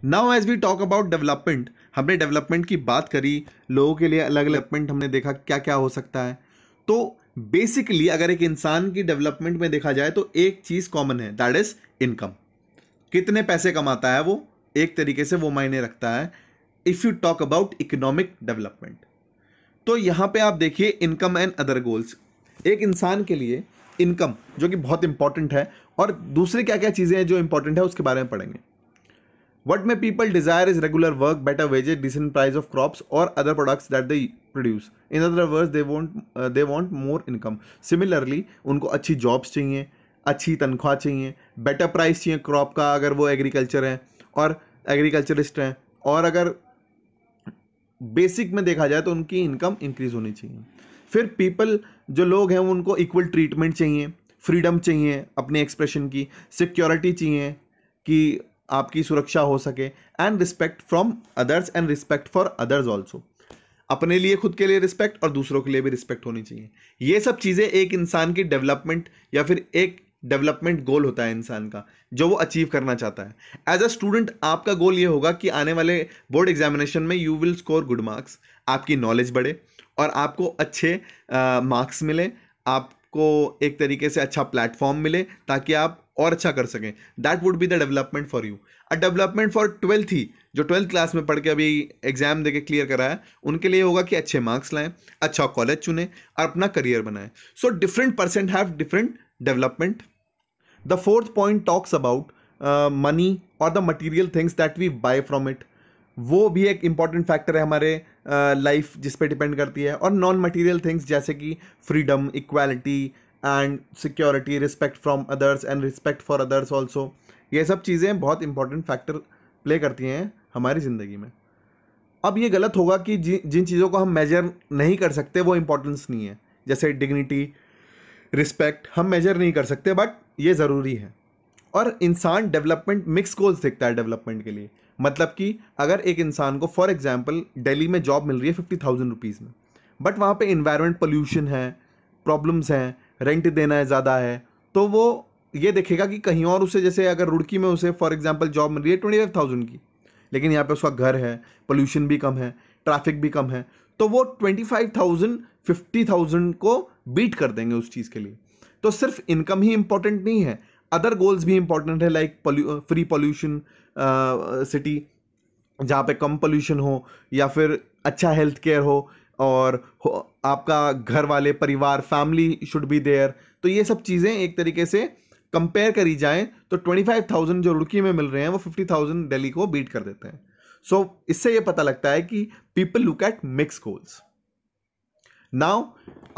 Now as we talk about development, हमने development की बात करी, लोगों के लिए अलग डेवलपमेंट हमने देखा क्या क्या हो सकता है। तो बेसिकली अगर एक इंसान की डेवलपमेंट में देखा जाए तो एक चीज कॉमन है, दैट इज इनकम। कितने पैसे कमाता है वो, एक तरीके से वो मायने रखता है if you talk about economic development. तो यहां पे आप देखिए इनकम एंड अदर गोल्स। एक इंसान के लिए इनकम जो कि बहुत इंपॉर्टेंट है, और दूसरी क्या क्या चीजें हैं जो इंपॉर्टेंट है उसके बारे में पढ़ेंगे। What may people desire is regular work, better wages, decent price of crops or other products that they produce. In other words, they want more income. Similarly, उनको अच्छी jobs चाहिए, अच्छी तनख्वाह चाहिए, better price चाहिए क्रॉप का अगर वो एग्रीकल्चर है और एग्रीकल्चरिस्ट हैं, और अगर बेसिक में देखा जाए तो उनकी इनकम इंक्रीज होनी चाहिए। फिर पीपल जो लोग हैं उनको इक्वल ट्रीटमेंट चाहिए, फ्रीडम चाहिए अपने एक्सप्रेशन की, सिक्योरिटी चाहिए कि आपकी सुरक्षा हो सके, and respect from others and respect for others also. अपने लिए, खुद के लिए रिस्पेक्ट और दूसरों के लिए भी रिस्पेक्ट होनी चाहिए। ये सब चीज़ें एक इंसान की डेवलपमेंट या फिर एक डेवलपमेंट गोल होता है इंसान का जो वो अचीव करना चाहता है। एज अ स्टूडेंट आपका गोल ये होगा कि आने वाले बोर्ड एग्जामिनेशन में you will score good marks, आपकी नॉलेज बढ़े और आपको अच्छे मार्क्स मिले, आपको एक तरीके से अच्छा प्लेटफॉर्म मिले ताकि आप और अच्छा कर सकें। That would be the development for you. A development for twelfth ही, जो ट्वेल्थ क्लास में पढ़ के अभी एग्जाम देके क्लियर करा है, उनके लिए होगा कि अच्छे मार्क्स लाएं, अच्छा कॉलेज चुने और अपना करियर बनाएं। So different person have different development. The fourth point talks about money और the material things that we buy from it. वो भी एक इंपॉर्टेंट फैक्टर है हमारे लाइफ जिस पे डिपेंड करती है। और नॉन मटीरियल थिंग्स जैसे कि freedom, equality and security, respect from others and respect for others also, ये सब चीज़ें बहुत इंपॉर्टेंट फैक्टर प्ले करती हैं हमारी ज़िंदगी में। अब ये गलत होगा कि जिन चीज़ों को हम मेजर नहीं कर सकते वो इंपॉर्टेंस नहीं है, जैसे डिग्निटी, रिस्पेक्ट हम मेजर नहीं कर सकते बट ये ज़रूरी है। और इंसान डेवलपमेंट मिक्स गोल्स देखता है डेवलपमेंट के लिए। मतलब कि अगर एक इंसान को फॉर एग्जांपल दिल्ली में जॉब मिल रही है 50,000 रुपीज़ में, बट वहाँ पे इन्वायरमेंट पोल्यूशन है, प्रॉब्लम्स हैं, रेंट देना है ज़्यादा है, तो वो ये देखेगा कि कहीं और उसे, जैसे अगर रुड़की में उसे फॉर एग्जांपल जॉब मिल रही है 25,000 की, लेकिन यहाँ पे उसका घर है, पोल्यूशन भी कम है, ट्रैफिक भी कम है, तो वो 25,000 50,000 को बीट कर देंगे उस चीज़ के लिए। तो सिर्फ इनकम ही इंपॉर्टेंट नहीं है, अदर गोल्स भी इंपॉर्टेंट है, लाइक फ्री पोल्यूशन सिटी जहाँ पे कम पोल्यूशन हो, या फिर अच्छा हेल्थ केयर हो, और आपका घर वाले, परिवार, फैमिली शुड बी देयर। तो ये सब चीज़ें एक तरीके से कंपेयर करी जाएं तो 25,000 जो रुड़की में मिल रहे हैं वो 50,000 दिल्ली को बीट कर देते हैं। सो इससे ये पता लगता है कि people look at mix goals. Now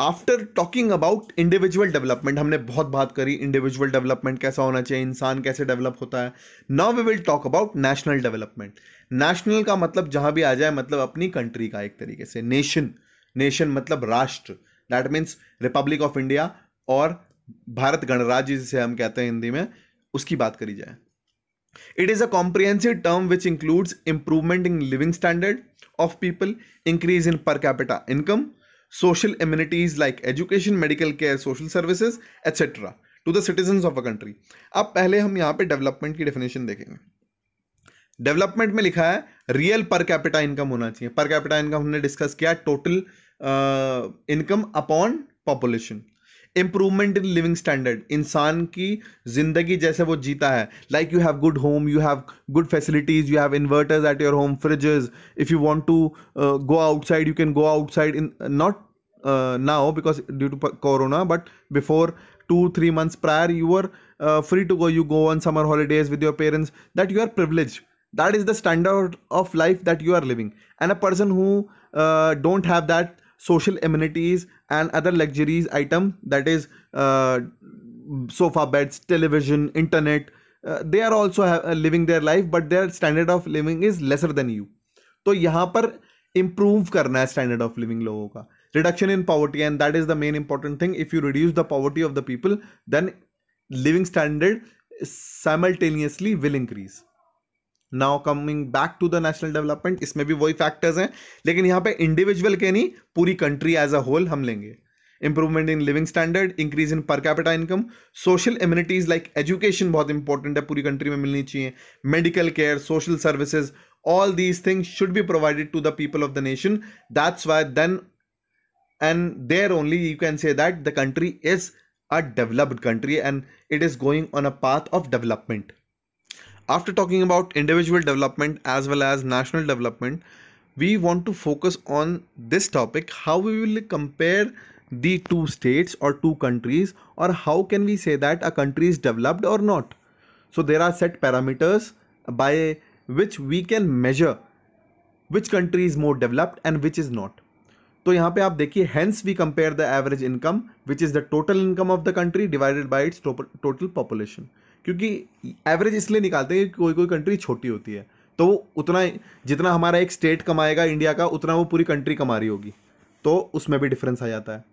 after talking about individual development, हमने बहुत बात करी इंडिविजुअल डेवलपमेंट कैसा होना चाहिए, इंसान कैसे डेवलप होता है। Now we will talk about national development. National का मतलब जहां भी आ जाए, मतलब अपनी कंट्री का, एक तरीके से नेशन। नेशन मतलब राष्ट्र, that means Republic of India और भारत गणराज्य जिसे हम कहते हैं हिंदी में, उसकी बात करी जाए। It is a comprehensive term which includes improvement in living standard of people, increase in per capita income, social amenities like education, medical care, social services, etc. to the citizens of a country. अब पहले हम यहाँ पे development की definition देखेंगे। Development में लिखा है रियल पर कैपिटा इनकम होना चाहिए। पर कैपिटा इनकम हमने डिस्कस किया, total income upon population. Improvement in living standard, इंसान की जिंदगी जैसे वो जीता है, like you have good home, you have good facilities, you have inverters at your home, fridges, if you want to go outside you can go outside, in not now because due to corona, but before 2-3 months prior you were free to go, you go on summer holidays with your parents, that you are privileged. That is the standard of life that you are living. And a person who don't have that social amenities and other luxuries item, that is sofa beds, television, internet, they are also living their life, but their standard of living is lesser than you. तो यहाँ पर improve करना है standard of living लोगों का, reduction in poverty, and that is the main important thing. If you reduce the poverty of the people, then living standard simultaneously will increase. Now coming back to the national development, इसमें भी वही factors हैं, लेकिन यहाँ पे individual के नहीं, पूरी country as a whole हम लेंगे। Improvement in living standard, increase in पर capita income, social amenities like education बहुत इंपॉर्टेंट है, पूरी कंट्री में मिलनी चाहिए, medical care, social services, all these things should be provided to the people of the nation. That's why then and there only you can say that the country is a developed country and it is going on a path of development. After talking about individual development as well as national development, we want to focus on this topic, how we will compare the two states or two countries, or how can we say that a country is developed or not. So there are set parameters by which we can measure which country is more developed and which is not. तो यहाँ पे आप देखिए, hence we compare the average income which is the total income of the country divided by its total population. क्योंकि average इसलिए निकालते हैं कि कोई कोई कंट्री छोटी होती है, तो उतना जितना हमारा एक स्टेट कमाएगा इंडिया का, उतना वो पूरी कंट्री कमा रही होगी, तो उसमें भी डिफरेंस आ जाता है.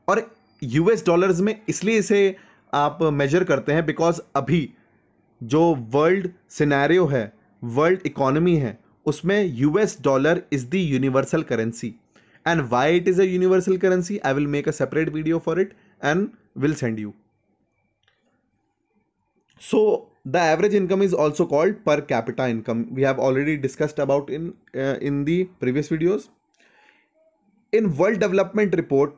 और यूएस डॉलर्स में इसलिए इसे आप मेजर करते हैं बिकॉज अभी जो वर्ल्ड सिनेरियो है, वर्ल्ड इकोनॉमी है, उसमें US dollar is the universal currency. And why it is a universal currency, I will make a separate video for it and will send you. So the average income is also called per capita income. We have already discussed about in the previous videos. In world development report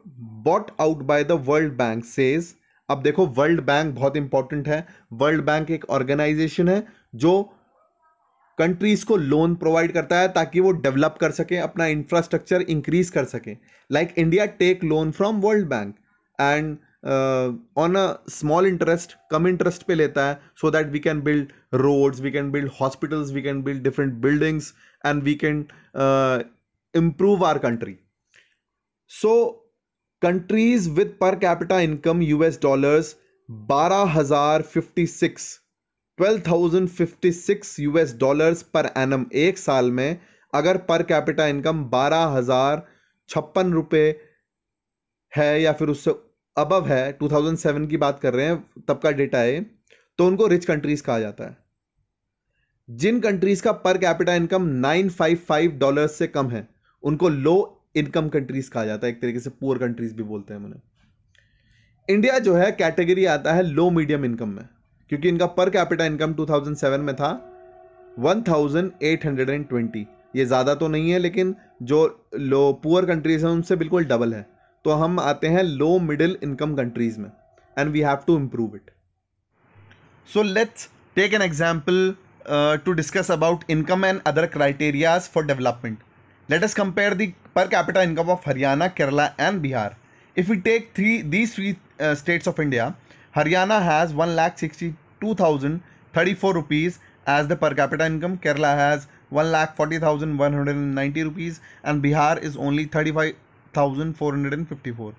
bought out by the World Bank says, अब देखो World bank बहुत important है. World bank एक organisation है जो countries को loan provide करता है ताकि वो डेवलप कर सके, अपना इंफ्रास्ट्रक्चर इंक्रीज कर सके. Like India take loan from World Bank and on a small interest, कम इंटरेस्ट पे लेता है, so that we can build roads, we can build hospitals, we can build different buildings and we can improve our country. So countries with per capita income US dollars 12,056 US dollars per annum, एक साल में अगर पर capita income 12,056 रुपये है या फिर उससे अबव है, 2007 की बात कर रहे हैं, तब का डेटा है, तो उनको रिच कंट्रीज कहा जाता है. जिन कंट्रीज का पर कैपिटा इनकम $955 से कम है उनको लो इनकम कंट्रीज कहा जाता है, एक तरीके से पुअर कंट्रीज भी बोलते हैं उन्हें. इंडिया जो है कैटेगरी आता है लो मीडियम इनकम में, क्योंकि इनका पर कैपिटा इनकम 2007 में था 1,820. ये ज़्यादा तो नहीं है, लेकिन जो लो पुअर कंट्रीज हैं उनसे बिल्कुल डबल है. तो हम आते हैं लो मिडिल इनकम कंट्रीज में and we have to improve it. So let's take an example to discuss about income and other criterias for development. Let us compare the per capita income of Haryana, Kerala and Bihar. If we take these three states of India, Haryana has 1,62,034 rupees as the per capita income, Kerala has 1,40,190 rupees and Bihar is only 35,454.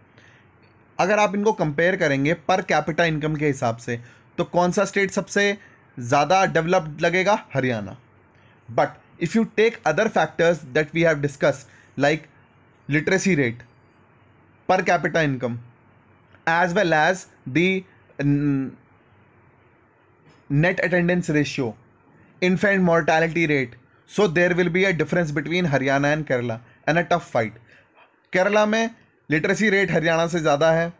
अगर आप इनको compare करेंगे पर capita income के हिसाब से, तो कौन सा स्टेट सबसे ज़्यादा डेवलप्ड लगेगा? Haryana. But if you take other factors that we have discussed like literacy rate, per capita income, as well as the net attendance ratio, infant mortality rate, so there will be a difference between Haryana and Kerala and a tough fight. Kerala में literacy rate Haryana से ज़्यादा है,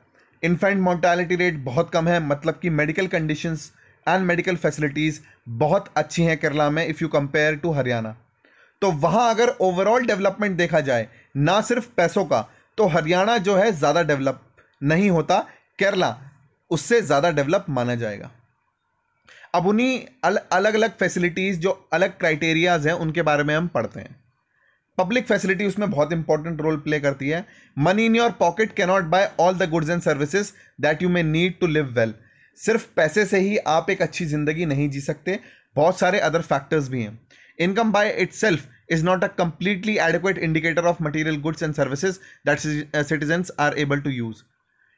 infant mortality rate बहुत कम है, मतलब कि medical conditions and medical facilities बहुत अच्छी हैं केरला में if you compare to Haryana. तो वहाँ अगर ओवरऑल डेवलपमेंट देखा जाए, ना सिर्फ पैसों का, तो हरियाणा जो है ज़्यादा डेवलप नहीं होता, केरला उससे ज़्यादा डेवलप माना जाएगा. अब उन्हीं अलग अलग फैसिलिटीज़ जो अलग क्राइटेरियाज हैं उनके बारे में हम पढ़ते हैं. पब्लिक फैसिलिटी उसमें बहुत इंपॉर्टेंट रोल प्ले करती है. Money in your pocket cannot buy all the goods and services that you may need to live well. सिर्फ पैसे से ही आप एक अच्छी जिंदगी नहीं जी सकते, बहुत सारे अदर फैक्टर्स भी हैं. Income by itself is not a completely adequate indicator of material goods and services that citizens are able to use.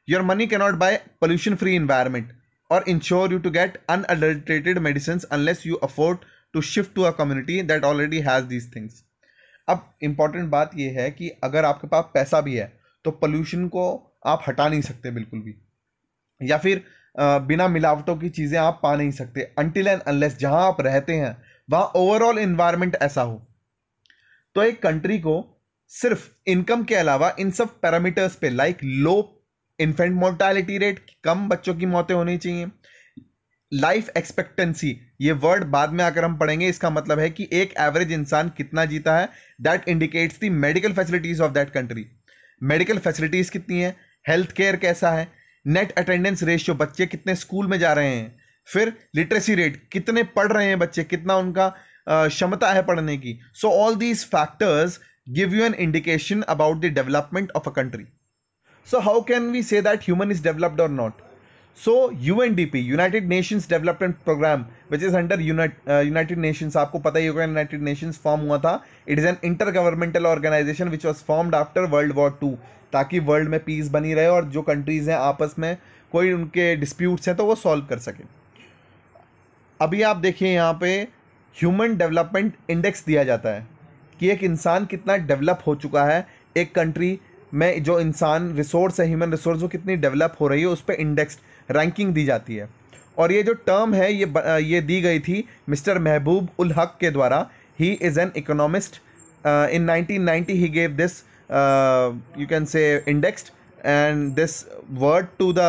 Your money cannot buy pollution free environment or ensure you to get unadulterated medicine unless you afford to shift to a community that already has these things. अब important बात यह है कि अगर आपके पास पैसा भी है तो पोल्यूशन को आप हटा नहीं सकते बिल्कुल भी, या फिर बिना मिलावटों की चीज़ें आप पा नहीं सकते अनटिल एंड अनलेस जहां आप रहते हैं वहां ओवरऑल एनवायरनमेंट ऐसा हो. तो एक कंट्री को सिर्फ इनकम के अलावा इन सब पैरामीटर्स पे like low infant mortality rate, कम बच्चों की मौतें होनी चाहिए। लाइफ एक्सपेक्टेंसी, ये वर्ड बाद में आकर हम पढ़ेंगे, इसका मतलब है कि एक एवरेज इंसान कितना जीता है, that indicates the medical facilities of that country. Medical facilities कितनी है, हेल्थ केयर कैसा है, नेट अटेंडेंस रेशियो, बच्चे कितने स्कूल में जा रहे हैं, फिर लिटरेसी रेट, कितने पढ़ रहे हैं बच्चे, कितना उनका क्षमता है पढ़ने की। So all these factors give you an indication about the development of a country. So how can we say that human is developed or not? So UNDP, United Nations Development Program, which is under United Nations, आपको पता ही होगा United Nations form हुआ था. It is an intergovernmental organization which was formed after World War II, ताकि world में piece बनी रहे और जो कंट्रीज हैं आपस में कोई उनके डिस्प्यूट्स हैं तो वो सॉल्व कर सके. अभी आप देखिए यहाँ पे ह्यूमन डेवलपमेंट इंडेक्स दिया जाता है कि एक इंसान कितना डेवलप हो चुका है, एक कंट्री में जो इंसान रिसोर्स है, ह्यूमन रिसोर्स, वो कितनी डेवलप हो रही है, उस पर इंडेक्स रैंकिंग दी जाती है. और ये जो टर्म है ये दी गई थी मिस्टर महबूब उल हक के द्वारा. He is an economist. In 1990 he gave this you can say indexed and this word to the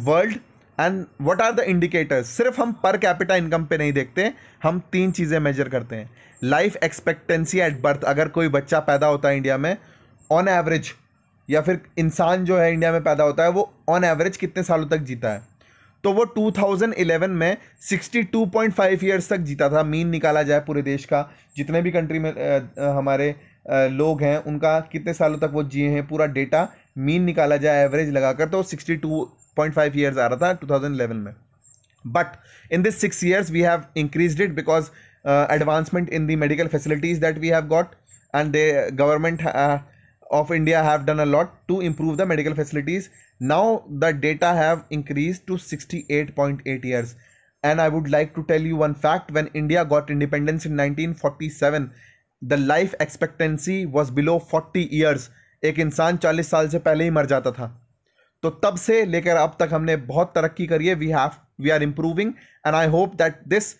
world. And what are the indicators? सिर्फ हम पर कैपिटा इनकम पे नहीं देखते, हम 3 चीज़ें मेजर करते हैं. लाइफ एक्सपेक्टेंसी एट बर्थ, अगर कोई बच्चा पैदा होता है इंडिया में ऑन एवरेज, या फिर इंसान जो है इंडिया में पैदा होता है वो ऑन एवरेज कितने सालों तक जीता है, तो वो 2011 में 62.5 ईयर्स तक जीता था. मीन निकाला जाए पूरे देश का, जितने भी कंट्री में हमारे लोग हैं उनका कितने सालों तक वो जिए हैं, पूरा डेटा मीन निकाला जाए एवरेज लगाकर, तो 62.5 ईयर्स आ रहा था 2011 में. But in this 6 years we have increased it because advancement in the medical facilities that we have got, and the government of India have done a lot to improve the medical facilities. Now the data have increased to 68.8 years. And I would like to tell you one fact: when India got independence in 1947, the life expectancy was below 40 years. एक इंसान 40 साल से पहले ही मर जाता था. तो तब से लेकर अब तक हमने बहुत तरक्की करी है. we are improving, and I hope that this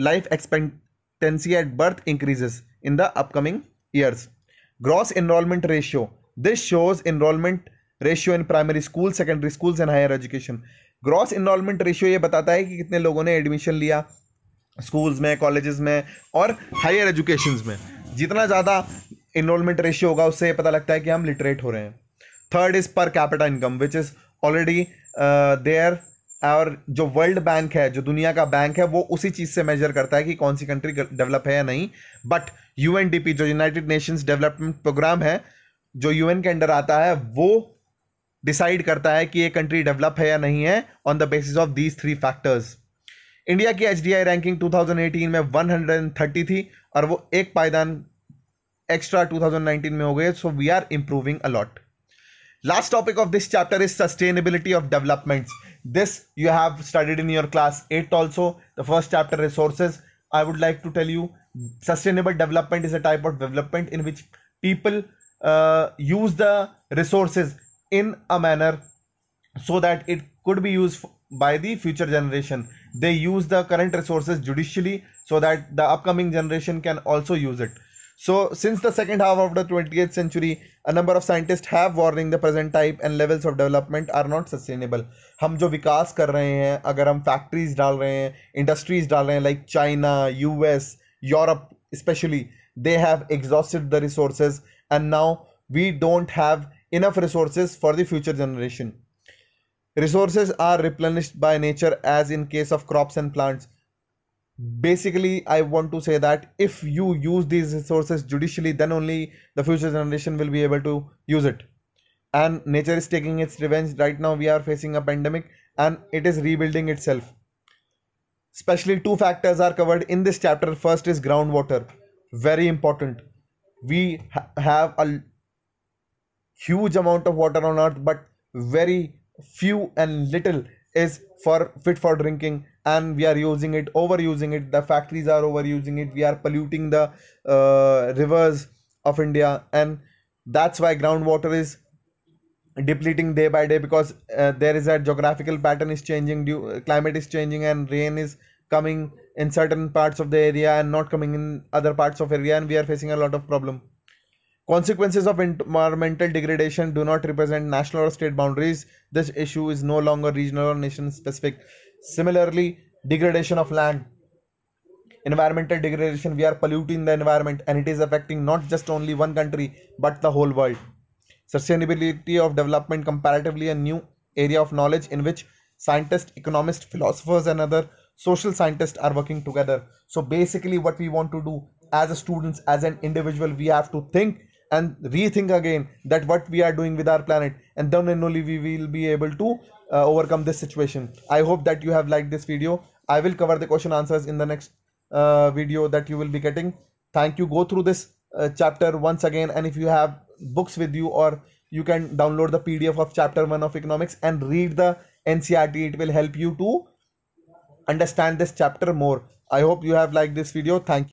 life expectancy at birth increases in the upcoming years. Gross enrollment ratio. This shows enrollment ratio in primary school, secondary schools and higher education. Gross enrollment ratio ये बताता है कि कितने लोगों ने admission लिया schools में, colleges में और हायर एजुकेशंस में. जितना ज़्यादा enrollment ratio होगा उससे ये पता लगता है कि हम लिटरेट हो रहे हैं. Third is per capita income which is already there. और जो वर्ल्ड बैंक है, जो दुनिया का बैंक है, वो उसी चीज़ से मेजर करता है कि कौन सी कंट्री डेवलप है या नहीं. बट यूएनडीपी जो यूनाइटेड नेशंस डेवलपमेंट प्रोग्राम है, जो यूएन के अंडर आता है, वो डिसाइड करता है कि ये कंट्री डेवलप है या नहीं है on the basis of these 3 factors. India की एचडीआई रैंकिंग 2018 में 130 थी और वो एक पायदान एक्स्ट्रा 2019 में हो गए. So we are improving a lot. Last topic of this chapter is sustainability of developments. This you have studied in your class 8 also. The first chapter, resources. I would like to tell you, sustainable development is a type of development in which people use the resources in a manner so that it could be used by the future generation. They use the current resources judiciously so that the upcoming generation can also use it. So since the second half of the 20th century, a number of scientists have warning the present type and levels of development are not sustainable. हम जो विकास कर रहे हैं, अगर हम factories डाल रहे हैं, इंडस्ट्रीज डाल रहे हैं, like China, US, Europe specially, they have exhausted the resources and now we don't have enough resources for the future generation. Resources are replenished by nature as in case of crops and plants. Basically, I want to say that if you use these resources judicially, then only the future generation will be able to use it. And nature is taking its revenge. Right now we are facing a pandemic and it is rebuilding itself. Especially 2 factors are covered in this chapter. First is groundwater. Very important. We have a huge amount of water on earth, but very few and little is fit for drinking, and we are using it, overusing it. The factories are overusing it. We are polluting the rivers of India, and that's why groundwater is depleting day by day, because there is a geographical pattern is changing, climate is changing, and rain is coming in certain parts of the area and not coming in other parts of area, and we are facing a lot of problem. Consequences of environmental degradation do not represent national or state boundaries. This issue is no longer regional or nation specific. Similarly, degradation of land. Environmental degradation, we are polluting the environment and it is affecting not just only one country but the whole world. Sustainability of development, comparatively a new area of knowledge in which scientists, economists, philosophers and other social scientists are working together. So basically what we want to do as a students, as an individual, we have to think and rethink again that what we are doing with our planet, and then only we will be able to overcome this situation. I hope that you have liked this video. I will cover the question answers in the next video that you will be getting. Thank you. Go through this chapter once again, and if you have books with you, or you can download the PDF of chapter 1 of economics and read the NCERT. It will help you to understand this chapter more. I hope you have liked this video. Thank you.